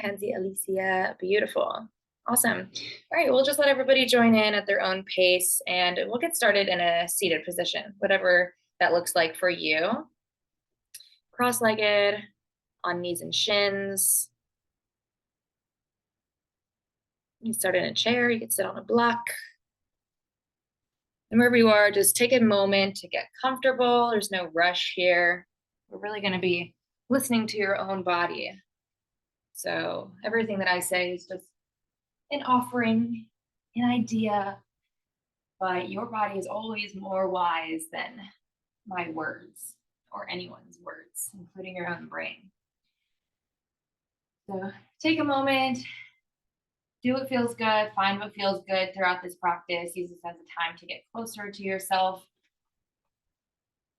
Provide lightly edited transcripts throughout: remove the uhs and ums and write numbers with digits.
Pansy, Alicia, beautiful. Awesome. All right, we'll just let everybody join in at their own pace and we'll get started in a seated position, whatever that looks like for you. Cross legged, on knees and shins. You can start in a chair, you can sit on a block. And wherever you are, just take a moment to get comfortable. There's no rush here. We're really going to be listening to your own body. So everything that I say is just an offering, an idea, but your body is always more wise than my words or anyone's words, including your own brain. So take a moment, do what feels good, find what feels good throughout this practice. Use this as a time to get closer to yourself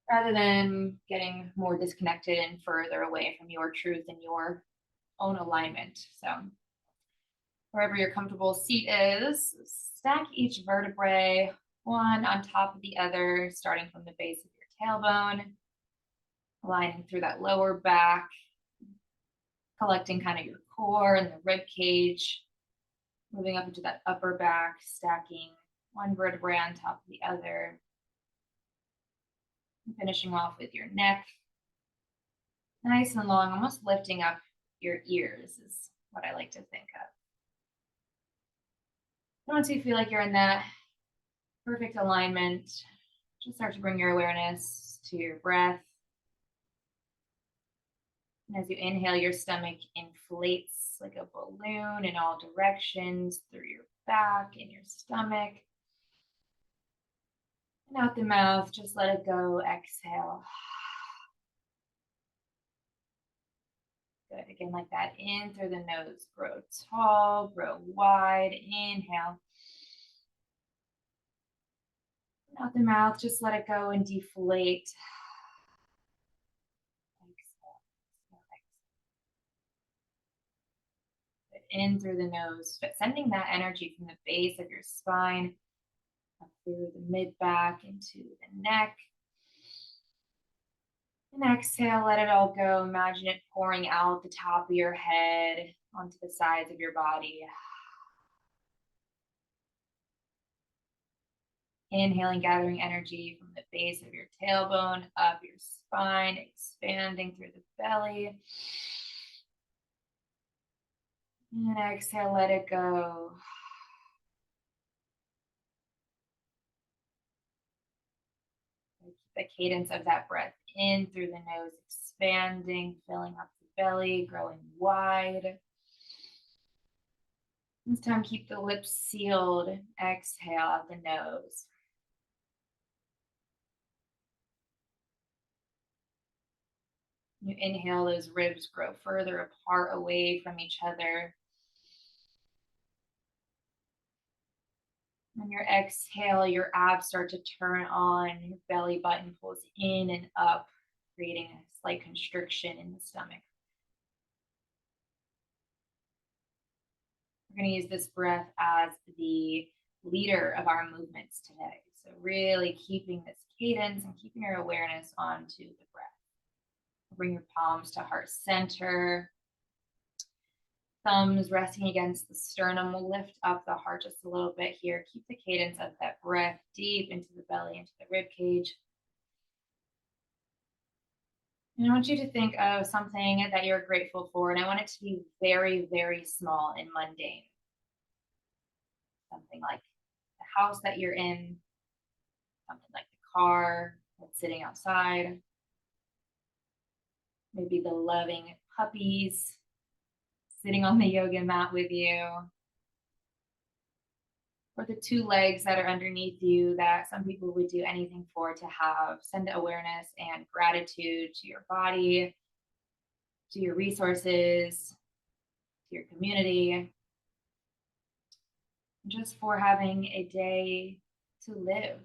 rather than getting more disconnected and further away from your truth and your own alignment. So wherever your comfortable seat is, stack each vertebrae one on top of the other, starting from the base of your tailbone, aligning through that lower back, collecting kind of your core and the rib cage, moving up into that upper back, stacking one vertebrae on top of the other, and finishing off with your neck. Nice and long, almost lifting up your ears is what I like to think of. And once you feel like you're in that perfect alignment, just start to bring your awareness to your breath. And as you inhale, your stomach inflates like a balloon in all directions through your back and your stomach. And out the mouth, just let it go. Exhale. Good. Again, like that. In through the nose. Grow tall, grow wide. Inhale. And out the mouth, just let it go and deflate. In through the nose, but sending that energy from the base of your spine up through the mid back into the neck. And exhale, let it all go. Imagine it pouring out the top of your head onto the sides of your body. Inhaling, gathering energy from the base of your tailbone up your spine, expanding through the belly. And exhale, let it go. Keep the cadence of that breath in through the nose, expanding, filling up the belly, growing wide. This time, keep the lips sealed. Exhale out the nose. You inhale, those ribs grow further apart away from each other. On your exhale, your abs start to turn on, your belly button pulls in and up, creating a slight constriction in the stomach. We're going to use this breath as the leader of our movements today. So really keeping this cadence and keeping your awareness onto the breath. Bring your palms to heart center. Thumbs resting against the sternum. We'll lift up the heart just a little bit here. Keep the cadence of that breath deep into the belly, into the rib cage. And I want you to think of something that you're grateful for, and I want it to be very, very small and mundane. Something like the house that you're in, something like the car that's sitting outside, maybe the loving puppies sitting on the yoga mat with you, or the two legs that are underneath you that some people would do anything for to have. Send awareness and gratitude to your body, to your resources, to your community, just for having a day to live,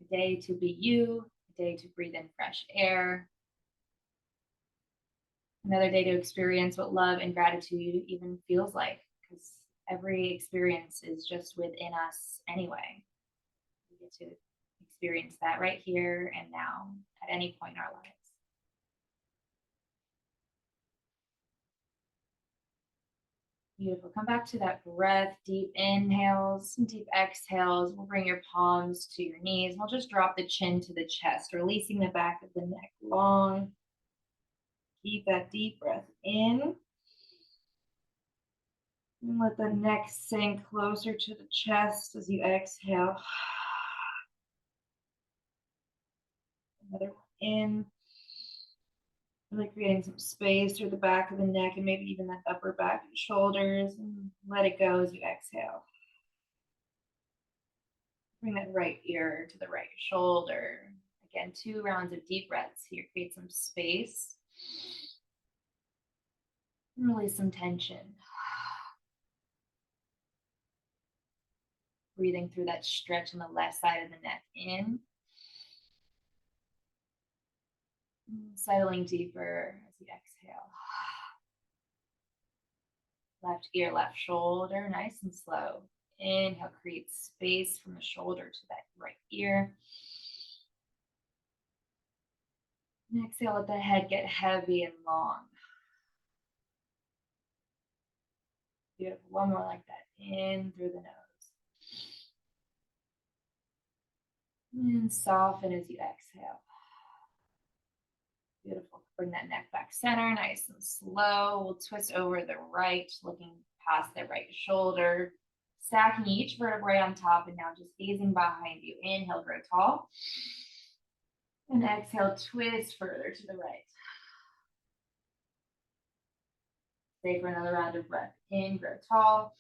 a day to be you, a day to breathe in fresh air, another day to experience what love and gratitude even feels like, because every experience is just within us anyway. We get to experience that right here and now at any point in our lives. Beautiful. Come back to that breath. Deep inhales, some deep exhales. We'll bring your palms to your knees. We'll just drop the chin to the chest, releasing the back of the neck long. Keep that deep breath in. And let the neck sink closer to the chest as you exhale. Another one in. Really creating some space through the back of the neck and maybe even that upper back and shoulders. And let it go as you exhale. Bring that right ear to the right shoulder. Again, 2 rounds of deep breaths here. Create some space. And release some tension. Breathing through that stretch on the left side of the neck in. Settling deeper as you exhale. Left ear, left shoulder, nice and slow. Inhale, create space from the shoulder to that right ear. And exhale, let the head get heavy and long. Beautiful. One more like that. In through the nose. And soften as you exhale. Beautiful. Bring that neck back center, nice and slow. We'll twist over the right, looking past the right shoulder. Stacking each vertebrae on top and now just gazing behind you. Inhale, grow tall. And exhale, twist further to the right. Stay for another round of breath. In, grow tall.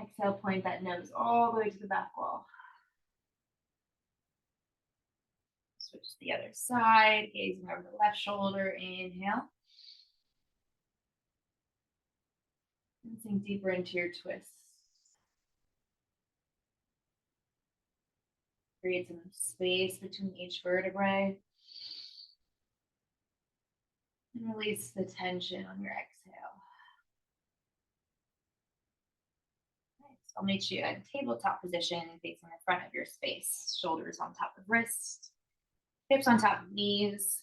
Exhale, point that nose all the way to the back wall. Switch to the other side, gazing over the left shoulder. Inhale. And sink deeper into your twists. Create some space between each vertebrae. And release the tension on your exhale. Nice. I'll meet you at tabletop position, facing the front of your space. Shoulders on top of wrists. Hips on top of knees.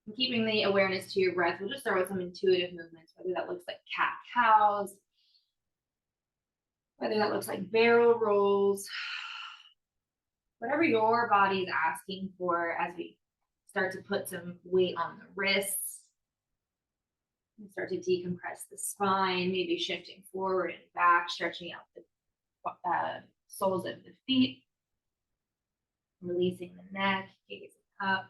And keeping the awareness to your breath, we'll just start with some intuitive movements, whether that looks like cat-cows, whether that looks like barrel rolls, whatever your body is asking for as we start to put some weight on the wrists. And start to decompress the spine, maybe shifting forward and back, stretching out the soles of the feet, releasing the neck, gazing up.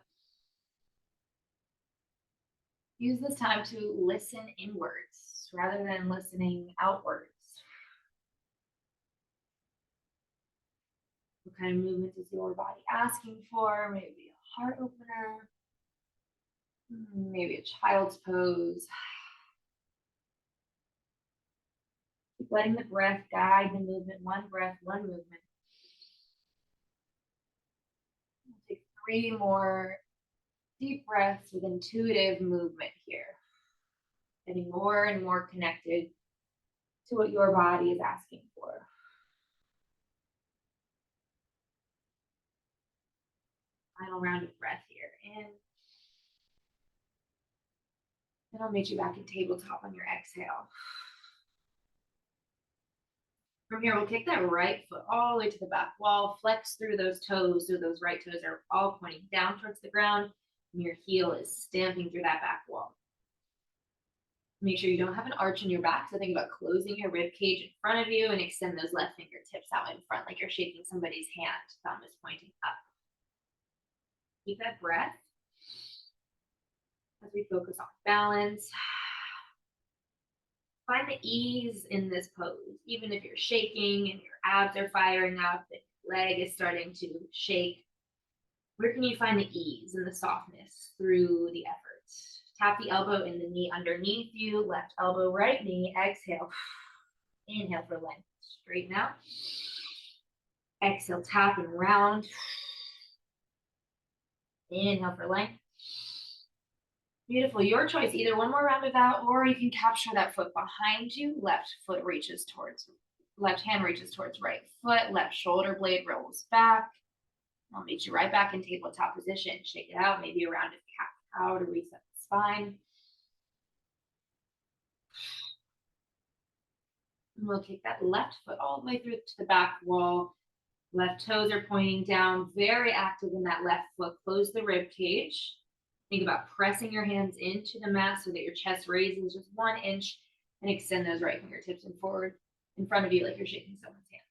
Use this time to listen inwards rather than listening outwards. What kind of movement is your body asking for? Maybe a heart opener, maybe a child's pose. Keep letting the breath guide the movement. One breath, one movement. We'll take 3 more deep breaths with intuitive movement here. Getting more and more connected to what your body is asking for. Final round of breath here. In. Then I'll meet you back in tabletop on your exhale. From here, we'll kick that right foot all the way to the back wall. Flex through those toes, so those right toes are all pointing down towards the ground. And your heel is stamping through that back wall. Make sure you don't have an arch in your back. So think about closing your rib cage in front of you and extend those left fingertips out in front like you're shaking somebody's hand. Thumb is pointing up. Keep that breath as we focus on balance. Find the ease in this pose. Even if you're shaking and your abs are firing up, the leg is starting to shake, where can you find the ease and the softness through the effort? Tap the elbow in the knee underneath you, left elbow, right knee, exhale. Inhale for length, straighten out. Exhale, tap and round. Inhale for length. Beautiful, your choice. Either one more round of that, or you can capture that foot behind you. Left hand reaches towards right foot. Left shoulder blade rolls back. I'll meet you right back in tabletop position. Shake it out, maybe a round of cat-cow to reset the spine. And we'll kick that left foot all the way through to the back wall. Left toes are pointing down, very active in that left foot. Close the rib cage. Think about pressing your hands into the mat so that your chest raises just 1 inch, and extend those right fingertips and forward in front of you like you're shaking someone's hand.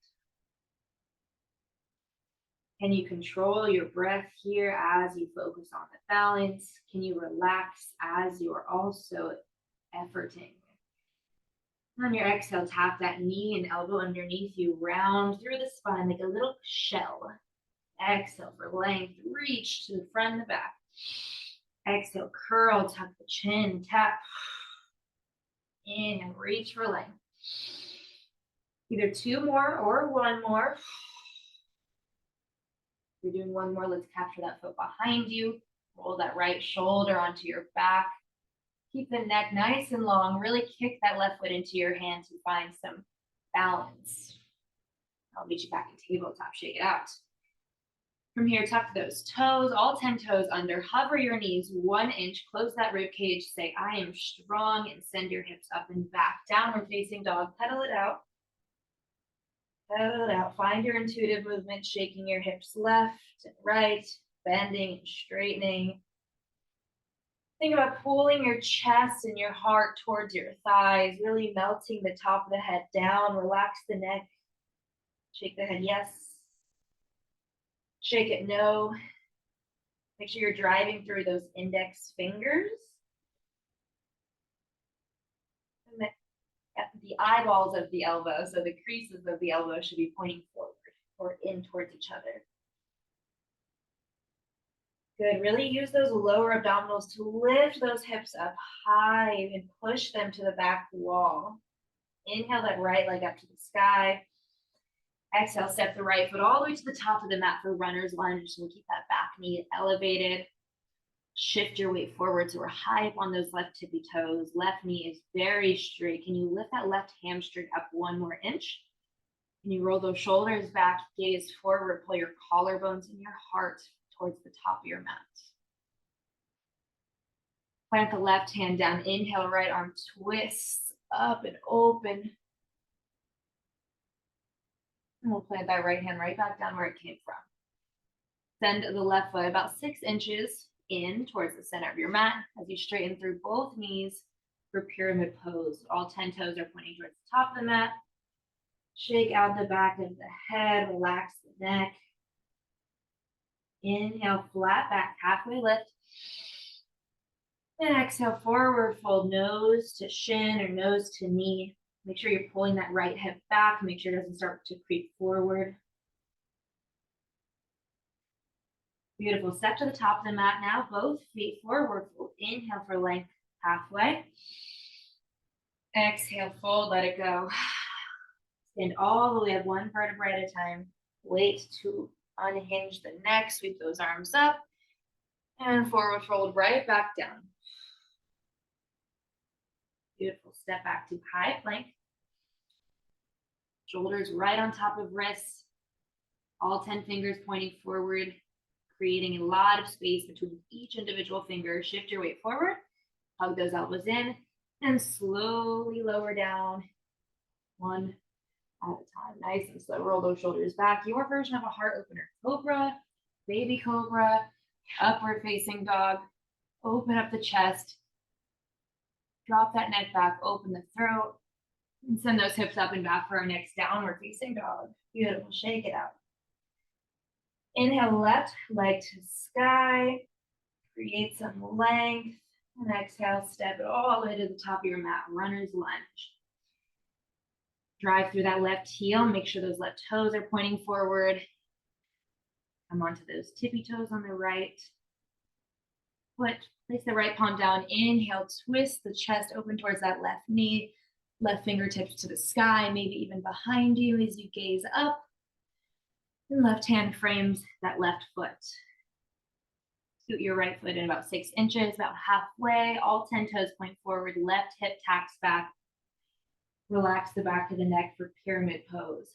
Can you control your breath here as you focus on the balance? Can you relax as you're also efforting? On your exhale, tap that knee and elbow underneath you, round through the spine like a little shell. Exhale for length, reach to the front and the back. Exhale, curl, tuck the chin, tap. Inhale, reach for length. Either 2 more or 1 more. If you're doing 1 more, let's capture that foot behind you. Roll that right shoulder onto your back. Keep the neck nice and long. Really kick that left foot into your hand to find some balance. I'll meet you back in tabletop. Shake it out. From here, tuck those toes, all 10 toes under. Hover your knees 1 inch. Close that rib cage. Say, I am strong, and send your hips up and back. Downward facing dog. Pedal it out. Pedal it out. Find your intuitive movement, shaking your hips left and right, bending and straightening. Think about pulling your chest and your heart towards your thighs, really melting the top of the head down. Relax the neck. Shake the head, yes. Shake it, no. Make sure you're driving through those index fingers. And the eyeballs of the elbow, so the creases of the elbow should be pointing forward or in towards each other. Good, really use those lower abdominals to lift those hips up high and push them to the back wall. Inhale that right leg up to the sky. Exhale, step the right foot all the way to the top of the mat for runner's lunge. So we'll keep that back knee elevated. Shift your weight forward so we're high up on those left tippy toes. Left knee is very straight. Can you lift that left hamstring up 1 more inch? Can you roll those shoulders back, gaze forward, pull your collarbones and your heart towards the top of your mat. Plant the left hand down. Inhale, right arm twists up and open. And we'll plant that right hand right back down where it came from. Send the left foot about 6 inches in towards the center of your mat as you straighten through both knees for pyramid pose. All 10 toes are pointing towards the top of the mat. Shake out the back of the head, relax the neck. Inhale, flat back, halfway lift. And exhale, forward fold, nose to shin or nose to knee. Make sure you're pulling that right hip back. Make sure it doesn't start to creep forward. Beautiful. Step to the top of the mat now. Both feet forward fold. Inhale for length, halfway. Exhale, fold, let it go. Stand all the way up, 1 vertebrae at a time. Wait to unhinge the neck. Sweep those arms up. And forward fold right back down. Beautiful. Step back to high plank. Shoulders right on top of wrists. All 10 fingers pointing forward, creating a lot of space between each individual finger. Shift your weight forward. Hug those elbows in. And slowly lower down. 1 at a time. Nice and slow. Roll those shoulders back. Your version of a heart opener. Cobra, baby cobra, upward facing dog. Open up the chest. Drop that neck back, open the throat, and send those hips up and back for our next downward facing dog. Beautiful, shake it out. Inhale, left leg to sky, create some length, and exhale, step it all the way to the top of your mat, runner's lunge. Drive through that left heel, make sure those left toes are pointing forward. Come onto those tippy toes on the right. Place the right palm down. Inhale, twist the chest open towards that left knee. Left fingertips to the sky, maybe even behind you as you gaze up. And left hand frames that left foot. Scoot your right foot in about 6 inches, about halfway. All 10 toes point forward. Left hip tacks back. Relax the back of the neck for pyramid pose.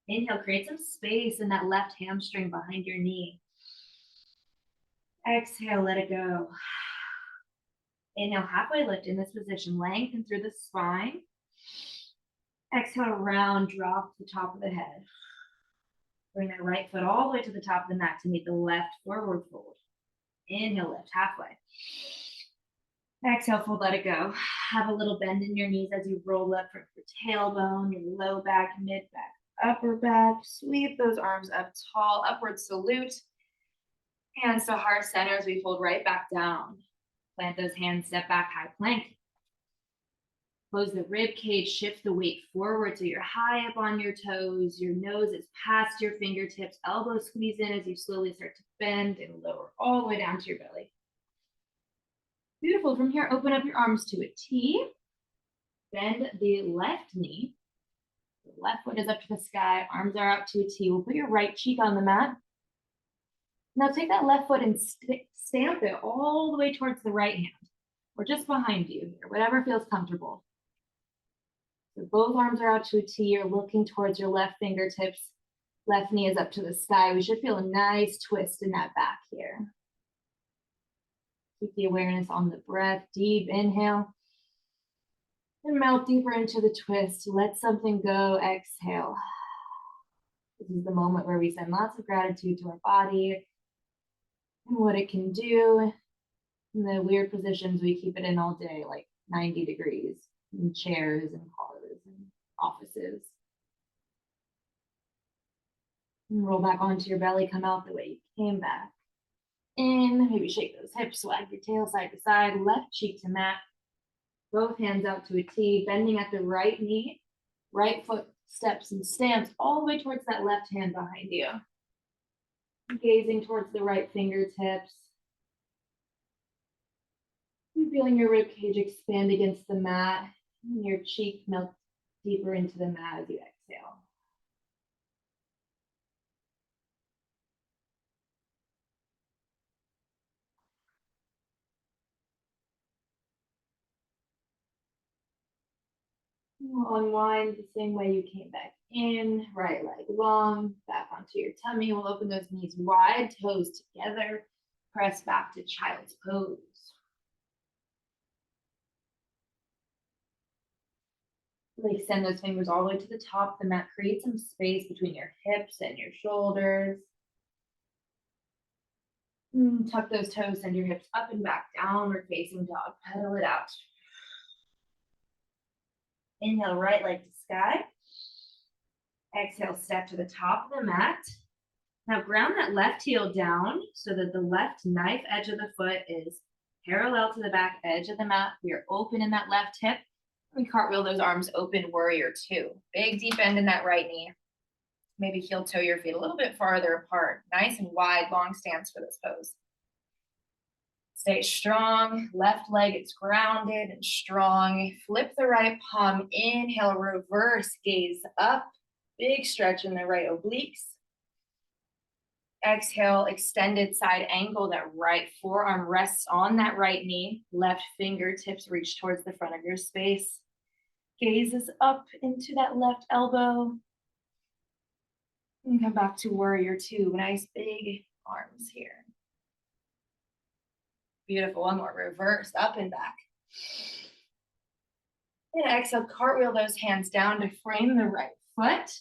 Inhale, create some space in that left hamstring behind your knee. Exhale, let it go. Inhale, halfway lift in this position. Lengthen through the spine. Exhale, round drop to the top of the head. Bring that right foot all the way to the top of the mat to meet the left forward fold. Inhale, lift halfway. Exhale, fold, let it go. Have a little bend in your knees as you roll up from your tailbone, your low back, mid back, upper back. Sweep those arms up tall, upward salute. Hands to heart center as we fold right back down. Plant those hands, step back, high plank. Close the rib cage, shift the weight forward so you're high up on your toes. Your nose is past your fingertips. Elbows squeeze in as you slowly start to bend and lower all the way down to your belly. Beautiful. From here, open up your arms to a T. Bend the left knee. The left foot is up to the sky. Arms are out to a T. We'll put your right cheek on the mat. Now take that left foot and stamp it all the way towards the right hand, or just behind you here, whatever feels comfortable. So both arms are out to a T. You're looking towards your left fingertips. Left knee is up to the sky. We should feel a nice twist in that back here. Keep the awareness on the breath. Deep inhale. And melt deeper into the twist. Let something go. Exhale. This is the moment where we send lots of gratitude to our body and what it can do. In the weird positions we keep it in all day, like 90 degrees in chairs and cars and offices. And roll back onto your belly, come out the way you came back. In, maybe shake those hips, swag your tail side to side, left cheek to mat. Both hands out to a T, bending at the right knee. Right foot steps and stamps all the way towards that left hand behind you. Gazing towards the right fingertips. Feeling your rib cage expand against the mat, and your cheek melt deeper into the mat as you exhale. Unwind the same way you came back in, right leg long, back onto your tummy. We'll open those knees wide, toes together, press back to child's pose. Really extend those fingers all the way to the top of the mat. Create some space between your hips and your shoulders. Tuck those toes, send your hips up and back, downward facing dog. Pedal it out. Inhale, right leg to sky. Exhale, step to the top of the mat. Now ground that left heel down so that the left knife edge of the foot is parallel to the back edge of the mat. We are open in that left hip. We cartwheel those arms open, warrior two. Big deep bend in that right knee. Maybe heel toe your feet a little bit farther apart. Nice and wide, long stance for this pose. Stay strong. Left leg is grounded and strong. Flip the right palm. Inhale, reverse, gaze up. Big stretch in the right obliques. Exhale, extended side angle. That right forearm rests on that right knee. Left fingertips reach towards the front of your space. Gaze is up into that left elbow. And come back to warrior two. Nice big arms here. Beautiful. One more. Reverse, up and back. And exhale, cartwheel those hands down to frame the right foot.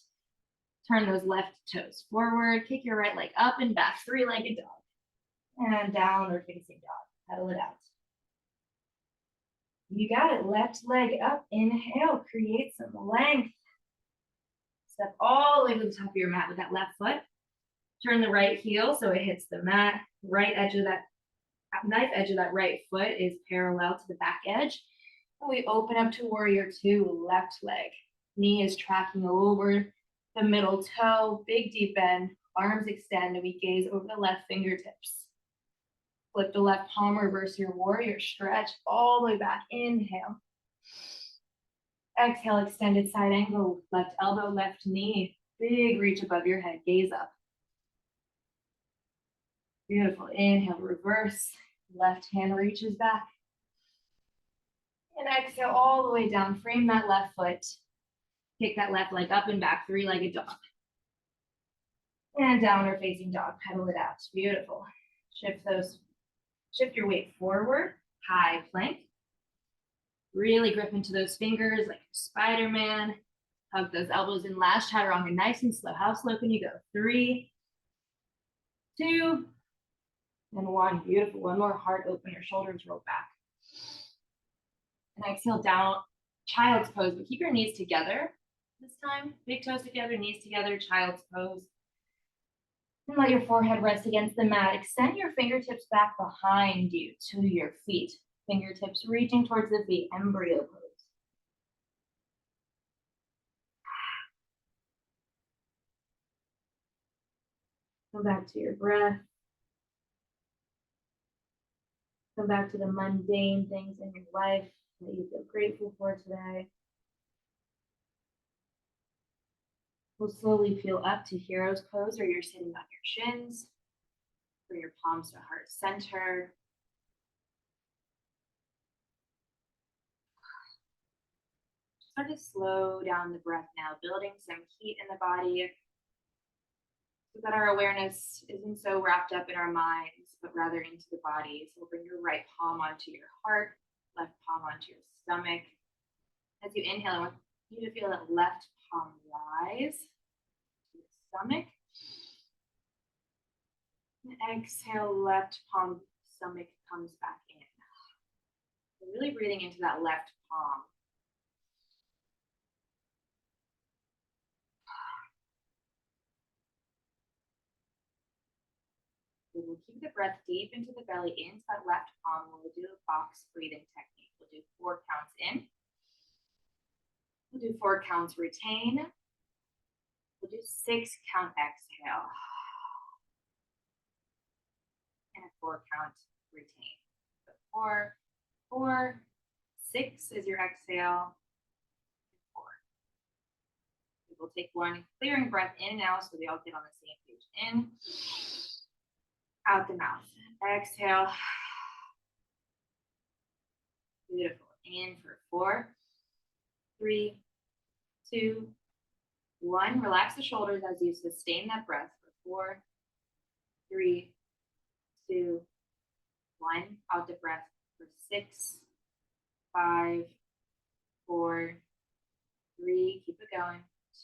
Turn those left toes forward. Kick your right leg up and back. Three-legged dog. And downward facing dog. Pedal it out. You got it. Left leg up. Inhale. Create some length. Step all the way to the top of your mat with that left foot. Turn the right heel so it hits the mat. Right edge of that knife edge of that right foot is parallel to the back edge. And we open up to warrior two, left leg. Knee is tracking over the middle toe, big deep bend, arms extend, and we gaze over the left fingertips. Flip the left palm, reverse your warrior, stretch all the way back. Inhale. Exhale, extended side angle, left elbow, left knee. Big reach above your head, gaze up. Beautiful. Inhale, reverse. Left hand reaches back. And exhale all the way down. Frame that left foot. Kick that left leg up and back. Three-legged dog. And downward facing dog. Pedal it out. Beautiful. Shift your weight forward. High plank. Really grip into those fingers like Spider-Man. Hug those elbows in. Last chaturanga, nice and slow. How slow can you go? 3, 2, and 1. Beautiful. One more. Heart open. Your shoulders roll back. And exhale down, child's pose, but keep your knees together this time. Big toes together, knees together, child's pose. And let your forehead rest against the mat. Extend your fingertips back behind you to your feet. Fingertips reaching towards the feet, embryo pose. Come back to your breath. Come back to the mundane things in your life that you feel grateful for today. We'll slowly peel up to hero's pose, where you're sitting on your shins, bring your palms to heart center. Start to slow down the breath now, building some heat in the body so that our awareness isn't so wrapped up in our minds, but rather into the body. So bring your right palm onto your heart, left palm onto your stomach. As you inhale, I want you to feel that left palm rise to the stomach. And exhale, left palm, stomach comes back in. So really breathing into that left palm. We will keep the breath deep into the belly, into that left palm. We'll do a box breathing technique. We'll do 4 counts in. We'll do 4 counts retain. We'll do 6 count exhale. And a 4 count retain. So 4, 4, 6 is your exhale. 4. We'll take 1 clearing breath in now so we all get on the same page. In, out the mouth. Exhale. Beautiful. In for 4, 3, 2, 1. Relax the shoulders as you sustain that breath for 4, 3, 2, 1. Out the breath for 6, 5, 4, 3. Keep it going.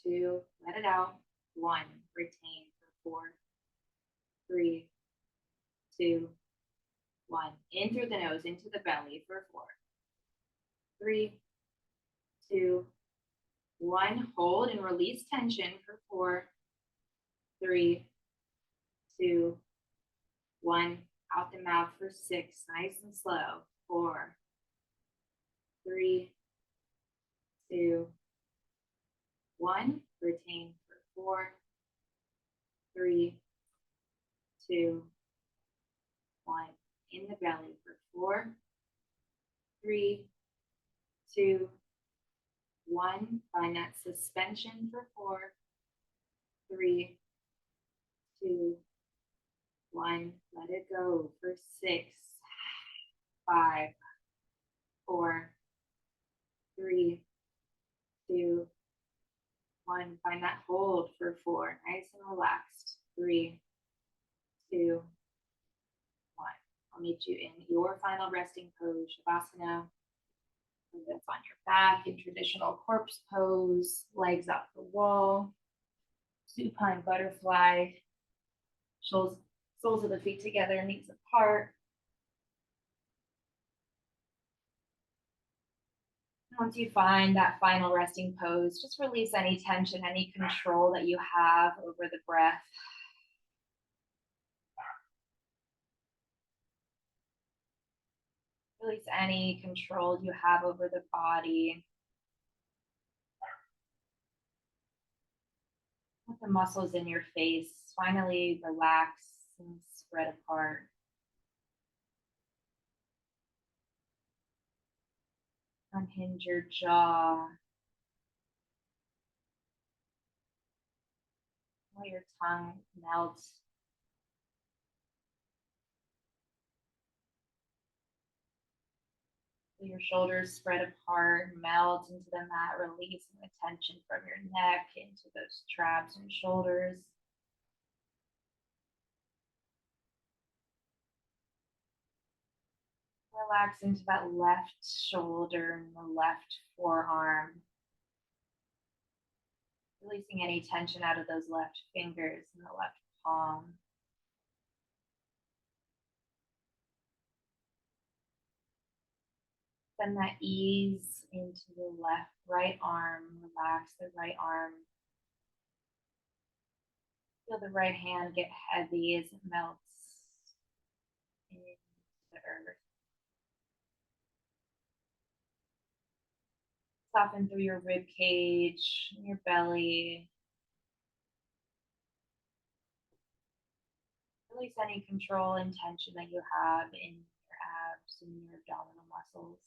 2. Let it out. 1. Retain for 4, 3, 2, 1. In through the nose, into the belly for 4, 3, 2, 1. Hold and release tension for 4, 3, 2, 1. Out the mouth for 6. Nice and slow. 4, 3, 2, 1. Retain for 4, 3, 2, 1. In the belly for 4, 3, 2, 1. Find that suspension for 4, 3, 2, 1. Let it go for 6, 5, 4, 3, 2, 1. Find that hold for 4. Nice and relaxed. 3, 2, 1. I'll meet you in your final resting pose, Shavasana. That's on your back in traditional corpse pose, legs up the wall, supine butterfly, soles of the feet together, knees apart. Once you find that final resting pose, just release any tension, any control that you have over the breath. Release any control you have over the body. Let the muscles in your face finally relax and spread apart. Unhinge your jaw. Let your tongue melt. Let your shoulders spread apart, melt into the mat, releasing the tension from your neck into those traps and shoulders. Relax into that left shoulder and the left forearm. Releasing any tension out of those left fingers and the left palm. Send that ease into the right arm. Relax the right arm. Feel the right hand get heavy as it melts into the earth. Soften through your rib cage, your belly. Release any control and tension that you have in your abs and your abdominal muscles.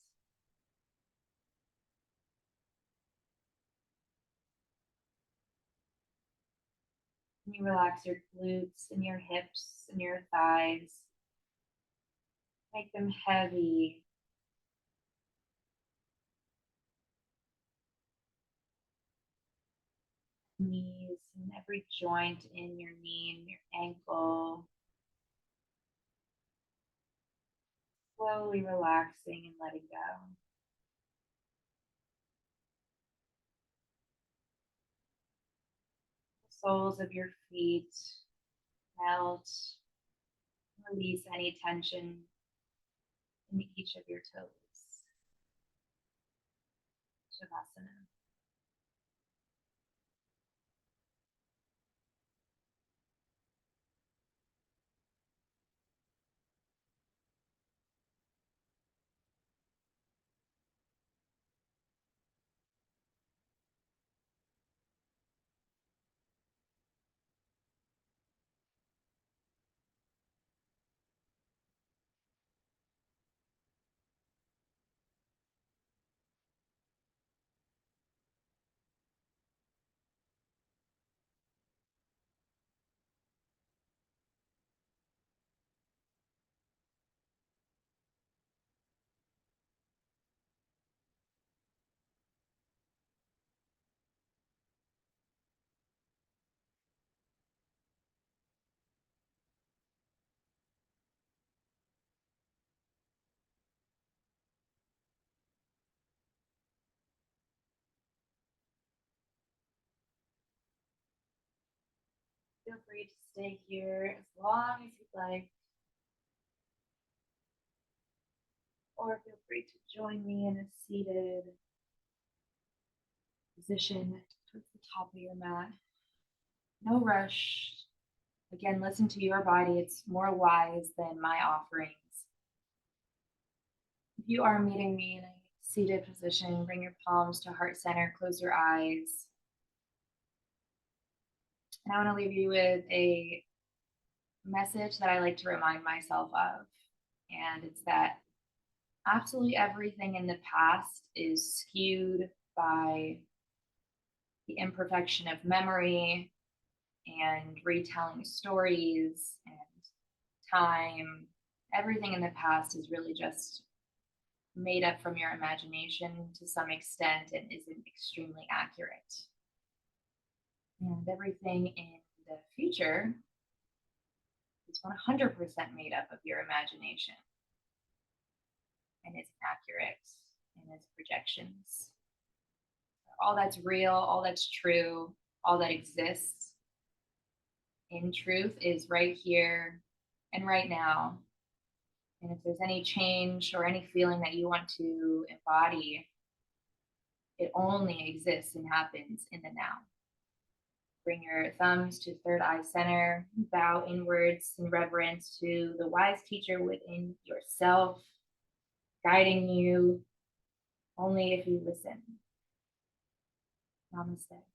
And you relax your glutes and your hips and your thighs. Make them heavy. Knees and every joint in your knee and your ankle. Slowly relaxing and letting go. The soles of your feet melt. Release any tension in each of your toes. Shavasana. Feel free to stay here as long as you'd like, or feel free to join me in a seated position towards the top of your mat. No rush. Again, listen to your body. It's more wise than my offerings. If you are meeting me in a seated position, bring your palms to heart center, close your eyes. And I want to leave you with a message that I like to remind myself of. And it's that absolutely everything in the past is skewed by the imperfection of memory and retelling stories and time. Everything in the past is really just made up from your imagination to some extent and isn't extremely accurate. And everything in the future is 100% made up of your imagination and it's accurate in its projections. All that's real, all that's true, all that exists in truth is right here and right now. And if there's any change or any feeling that you want to embody, it only exists and happens in the now. Bring your thumbs to third eye center, bow inwards in reverence to the wise teacher within yourself, guiding you only if you listen. Namaste.